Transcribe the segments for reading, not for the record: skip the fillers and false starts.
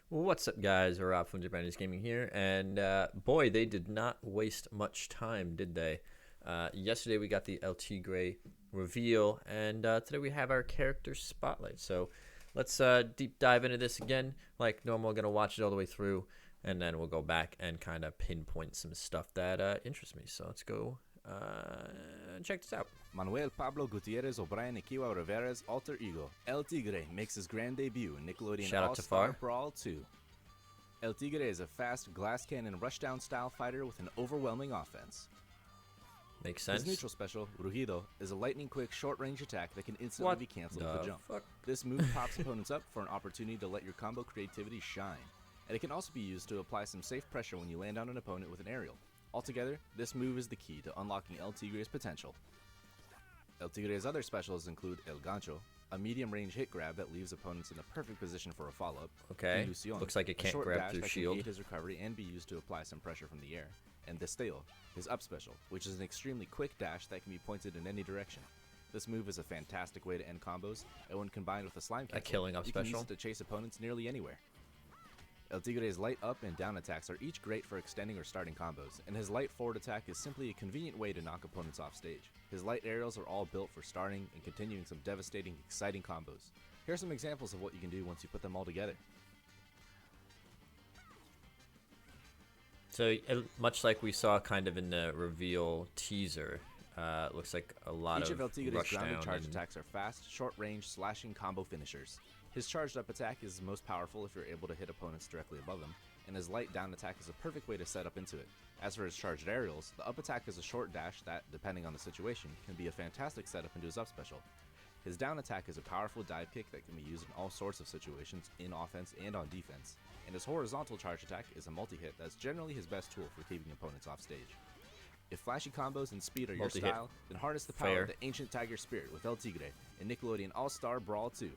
What's up, guys? Rob from Japanese Gaming here, and boy, they did not waste much time, did they? Yesterday we got the El Tigre reveal, and today we have our character spotlight. So let's deep dive into this again. Like normal, gonna watch it all the way through, and then we'll go back and kind of pinpoint some stuff that interests me. So let's go check this out. Manuel Pablo Gutierrez O'Brien Ikiwa Rivera's alter ego, El Tigre, makes his grand debut in Nickelodeon Shout out to All-Star Far. Brawl 2. El Tigre is a fast, glass cannon rushdown style fighter with an overwhelming offense. Makes sense. His neutral special, Rugido, is a lightning-quick short-range attack that can instantly be cancelled with a jump. Fuck? This move pops opponents up for an opportunity to let your combo creativity shine, and it can also be used to apply some safe pressure when you land on an opponent with an aerial. Altogether, this move is the key to unlocking El Tigre's potential. El Tigre's other specials include El Gancho, a medium-range hit grab that leaves opponents in a perfect position for a follow-up. Okay. Ilusión, Looks like it a can't short grab dash through that shield. can aid his recovery and be used to apply some pressure from the air. And Destello, his up special, which is an extremely quick dash that can be pointed in any direction. This move is a fantastic way to end combos, and when combined with a slime cancel, killing up you special. can use it to chase opponents nearly anywhere. El Tigre's light up and down attacks are each great for extending or starting combos, and his light forward attack is simply a convenient way to knock opponents off stage. His light aerials are all built for starting and continuing some devastating, exciting combos. Here are some examples of what you can do once you put them all together. So much like we saw kind of in the reveal teaser, looks like a lot Each of of El Tigre's rush grounded down charge and attacks are fast, short-range, slashing combo finishers. His charged up attack is most powerful if you're able to hit opponents directly above him, and his light down attack is a perfect way to set up into it. As for his charged aerials, the up attack is a short dash that, depending on the situation, can be a fantastic setup into his up special. His down attack is a powerful dive kick that can be used in all sorts of situations, in offense and on defense, and his horizontal charge attack is a multi-hit that's generally his best tool for keeping opponents off stage. If flashy combos and speed are your Multi-hit. style, then harness the power Fair. of the ancient tiger spirit with El Tigre in Nickelodeon All-Star Brawl 2.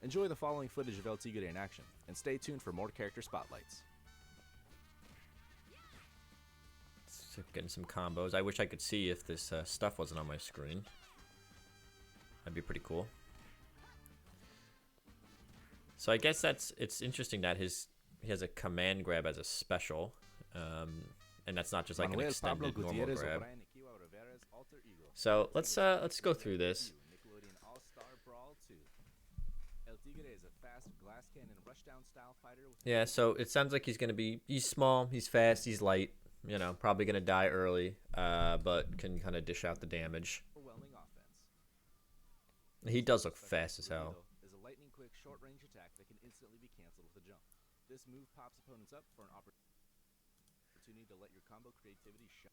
Enjoy the following footage of El Tigre in action, and stay tuned for more character spotlights. getting some combos. I wish I could see if this stuff wasn't on my screen. That'd be pretty cool. So I guess it's interesting that he has a command grab as a special, and that's not just like an Manuel extended Pablo normal Gutierrez grab. O'Brien Ikiwa Rivera's alter ego. So let's go through this. Nickelodeon All-Star Brawl 2. El Tigre is a fast glass cannon rushdown style fighter with Yeah, so it sounds like he's small, he's fast, he's light. You know, probably gonna die early, but can kind of dish out the damage. overwhelming offense. He does look fast as hell. Is a lightning quick short range attack that can instantly be canceled with a jump. This move pops opponents up for an opportunity to let your combo creativity shine.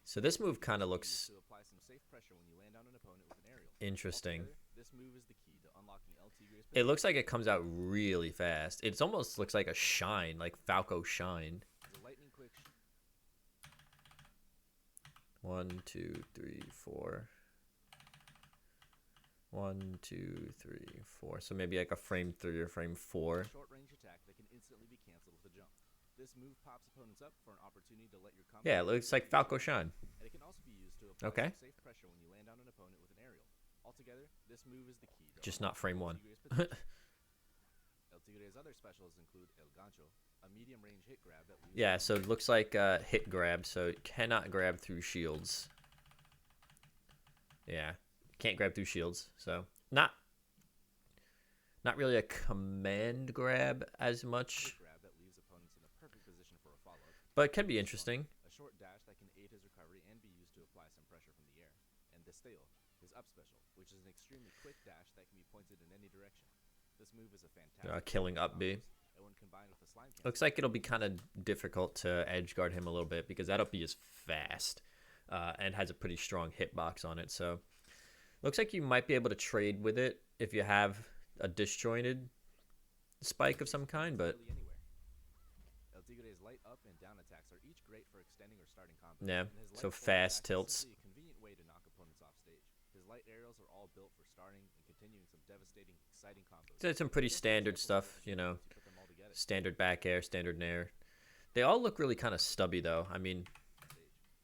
So this move kind of Used looks to apply some safe pressure when you land on an opponent with an aerial. interesting. Altogether, this move is the key to unlocking El Tigre's It looks like it comes out really fast. It almost looks like a shine, like Falco shine. The lightning quick 1, 2, 3, 4. 1, 2, 3, 4. So maybe like a frame 3 or frame 4. short range attack that can instantly be canceled with a jump. This move pops opponents up for an opportunity to let your combo. Yeah, it looks like Falco shine. And it can also be used to apply Okay. some safe pressure when you land on an opponent with an aerial. Altogether, this move is the key. To Just not frame 1. El Tigre's potential. El Tigre's other specials include El Gancho, a medium-range hit grab that leaves Yeah, so it looks like hit grab, so it cannot grab through shields. Yeah, can't grab through shields, so not really a command grab as much, hit grab that leaves opponents in a perfect position for a follow-up. but it can be interesting. A short dash that can aid his recovery and be used to apply some pressure from the air. And Destello, his up special, which is an extremely quick dash that can be pointed in any direction. This move is a fantastic Killing up B. and when combined with a slime cancel, Looks like it'll be kind of difficult to edge guard him a little bit because that up B is fast and has a pretty strong hitbox on it. So looks like you might be able to trade with it if you have a disjointed spike of some kind, but nearly anywhere. El Tigre's light up and down attacks are each great for extending or starting combos. yeah, and his so light forward fast attack is tilts. simply a convenient way to knock opponents off stage. His light aerials are all built for starting and continuing some devastating, exciting combos. So it's some pretty standard stuff, you know, Once you put them all together, standard back air, standard nair. They all look really kind of stubby though. I mean,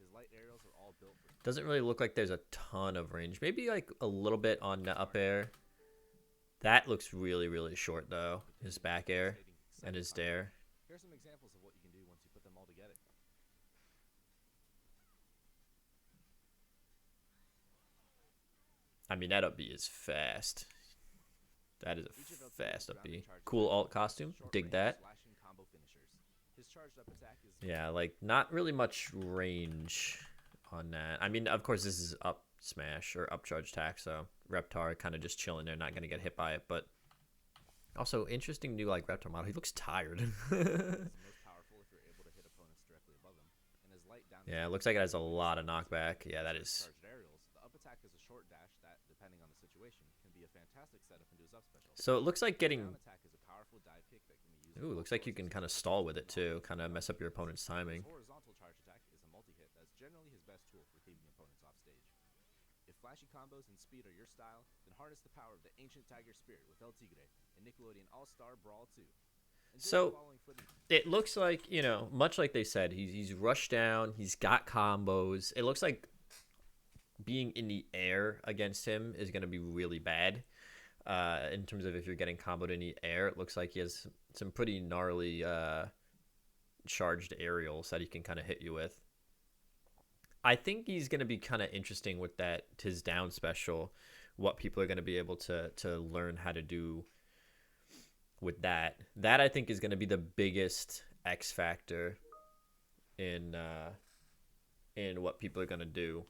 his light aerials are all built for doesn't really look like there's a ton of range. Maybe like a little bit on the up air. That looks really, really short though. His back air. devastating and his dare. Here are some examples of what you can do once you put them all together. I mean, that up B is fast. That is Each of a LT's fast up grounded B. charge Cool attacks alt are costume. short Dig range that. slashing combo finishers. His charged up attack is Yeah, like not really much range on that. I mean, of course, this is up smash or up charge attack, so Reptar kind of just chilling there, not gonna get hit by it. But also interesting new like Reptar model. He looks tired. most powerful if you're able to hit opponents directly above him. And his light down Yeah, it attack looks like it has a lot of knockback. Yeah, that is. charged aerials. The up attack is a short dash that, depending on the situation, can be a fantastic setup into his up special. So it looks like getting. Down attack is a powerful dive kick that can be used. Ooh, looks like you can kind of stall with it too, kind of mess up your opponent's timing. His horizontal charge attack is a multi-hit that's generally his best tool for keeping opponents off stage. If flashy combos and speed are your style, then harness the power of the ancient Tiger spirit with El Tigre and Nickelodeon All-Star Brawl 2. So it looks like, you know, much like they said, he's rushed down, he's got combos. It looks like being in the air against him is going to be really bad. In terms of if you're getting comboed in the air, it looks like he has some pretty gnarly charged aerials that he can kind of hit you with. I think he's going to be kind of interesting with that his down special, what people are going to be able to learn how to do with that. That I think is going to be the biggest X factor in what people are going to do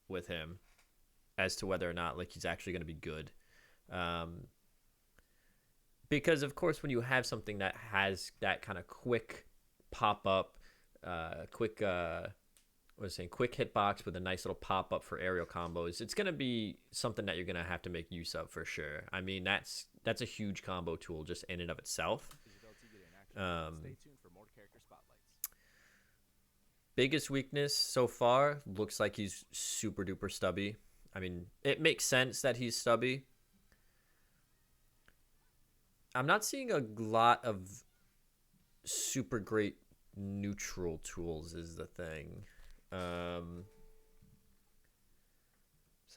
with him as to whether or not like he's actually going to be good. Because of course when you have something that has that kind of quick pop up, quick hitbox with a nice little pop up for aerial combos, it's going to be something that you're going to have to make use of for sure. I mean, that's a huge combo tool just in and of itself. Stay tuned for more character spotlights. Biggest weakness so far looks like he's super duper stubby. I mean, it makes sense that he's stubby. I'm not seeing a lot of super great neutral tools is the thing. So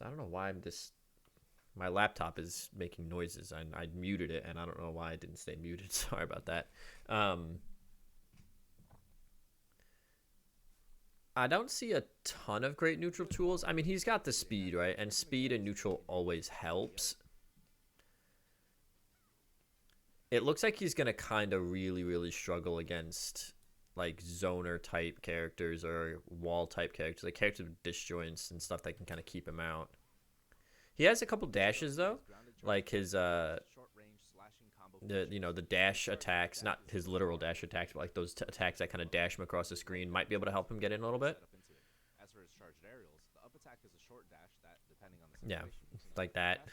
I don't know why my laptop is making noises. I muted it and I don't know why it didn't stay muted. Sorry about that. I don't see a ton of great neutral tools. I mean, he's got the speed, right? And speed and neutral always helps. It looks like he's going to kind of really, really struggle against like zoner type characters or wall type characters, like characters with disjoints and stuff that can kind of keep him out. He has a couple dashes though, like his the dash attacks, not his literal dash attacks, but like those attacks that kind of dash him across the screen might be able to help him get in a little bit. As for his charged aerials, the up attack is a short dash that, depending on the Yeah, situation, like that.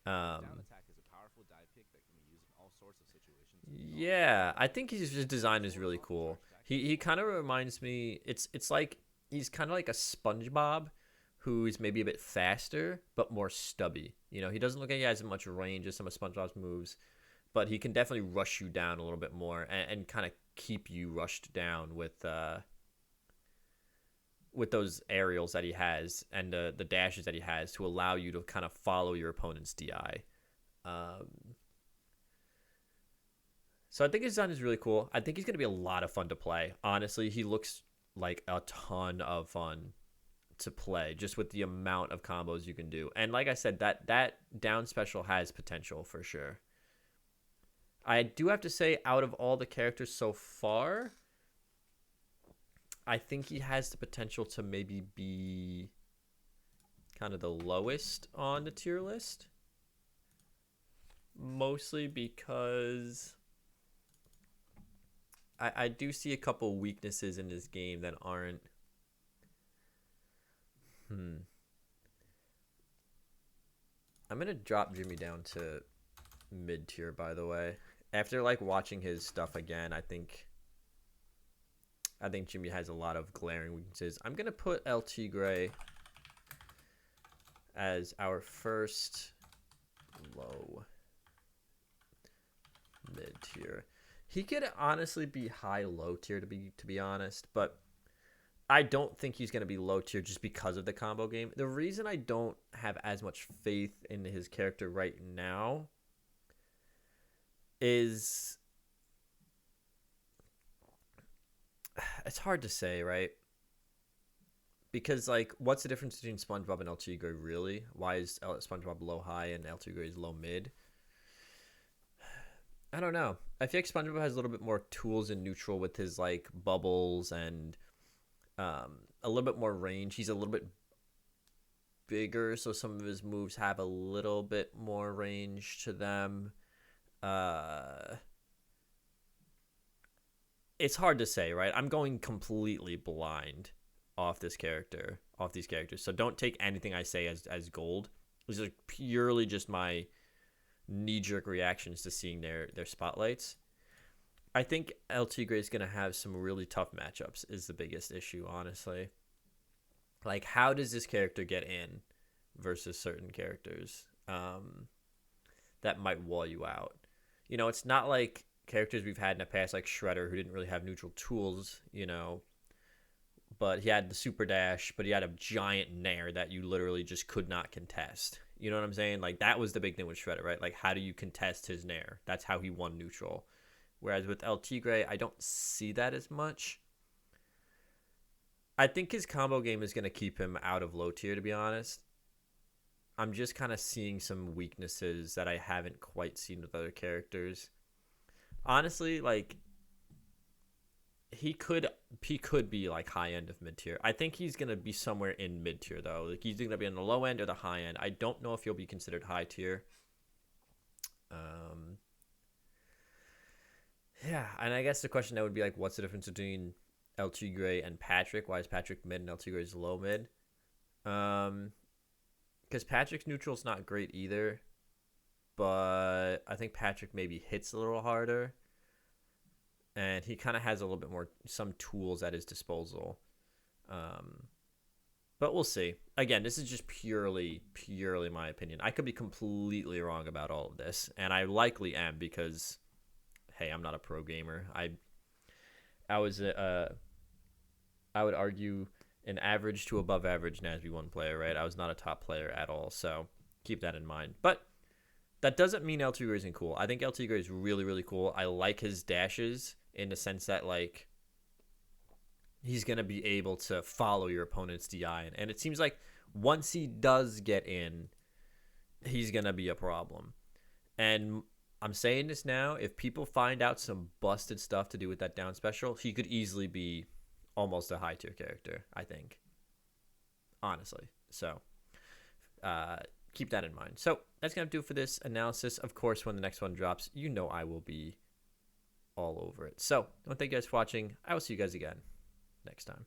down attack is a powerful dive kick that can be used in all sorts of situations. Yeah, I think his design is really cool. He kind of reminds me. It's like he's kind of like a SpongeBob, who's maybe a bit faster but more stubby. You know, he doesn't look like he has as much range as some of SpongeBob's moves, but he can definitely rush you down a little bit more and kind of keep you rushed down with those aerials that he has and the dashes that he has to allow you to kind of follow your opponent's DI. So I think his design is really cool. I think he's going to be a lot of fun to play. Honestly, he looks like a ton of fun to play just with the amount of combos you can do. And like I said, that down special has potential for sure. I do have to say, out of all the characters so far, I think he has the potential to maybe be kind of the lowest on the tier list. Mostly because I do see a couple weaknesses in this game that aren't... I'm going to drop Jimmy down to mid tier, by the way. After like watching his stuff again, I think Jimmy has a lot of glaring weaknesses. I'm going to put El Tigre as our first low mid tier. He could honestly be high low tier to be honest, but I don't think he's going to be low tier just because of the combo game. The reason I don't have as much faith in his character right now is, it's hard to say, right? Because, like, what's the difference between SpongeBob and El Tigre, really? Why is SpongeBob low high and El Tigre is low mid? I don't know. I feel like SpongeBob has a little bit more tools in neutral with his, like, bubbles and a little bit more range. He's a little bit bigger, so some of his moves have a little bit more range to them. It's hard to say, right? I'm going completely blind off these characters. So don't take anything I say as gold. These are purely just my knee-jerk reactions to seeing their spotlights. I think El Tigre is going to have some really tough matchups is the biggest issue, honestly. Like, how does this character get in versus certain characters that might wall you out? You know, it's not like characters we've had in the past, like Shredder, who didn't really have neutral tools, you know, but he had the super dash, but he had a giant nair that you literally just could not contest. You know what I'm saying? Like, that was the big thing with Shredder, right? Like, how do you contest his nair? That's how he won neutral. Whereas with El Tigre, I don't see that as much. I think his combo game is going to keep him out of low tier, to be honest. I'm just kind of seeing some weaknesses that I haven't quite seen with other characters. Honestly, like, he could be like high end of mid tier. I think he's gonna be somewhere in mid tier though. Like, he's gonna be on the low end or the high end. I don't know if he'll be considered high tier. Yeah, and I guess the question that would be like, what's the difference between El Tigre and Patrick? Why is Patrick mid and El Tigre is low mid? Because Patrick's neutral is not great either, but I think Patrick maybe hits a little harder, and he kind of has a little bit more some tools at his disposal. But we'll see. Again, this is just purely my opinion. I could be completely wrong about all of this, and I likely am because, hey, I'm not a pro gamer. I was I would argue an average to above average NASB 1 player, right? I was not a top player at all, so keep that in mind. But that doesn't mean El Tigre isn't cool. I think El Tigre is really, really cool. I like his dashes in the sense that, like, he's going to be able to follow your opponent's DI. And it seems like once he does get in, he's going to be a problem. And I'm saying this now, if people find out some busted stuff to do with that down special, he could easily be almost a high tier character, I think. Honestly. So, keep that in mind. So, that's going to do it for this analysis. Of course, when the next one drops, you know I will be all over it. So, I want to thank you guys for watching. I will see you guys again next time.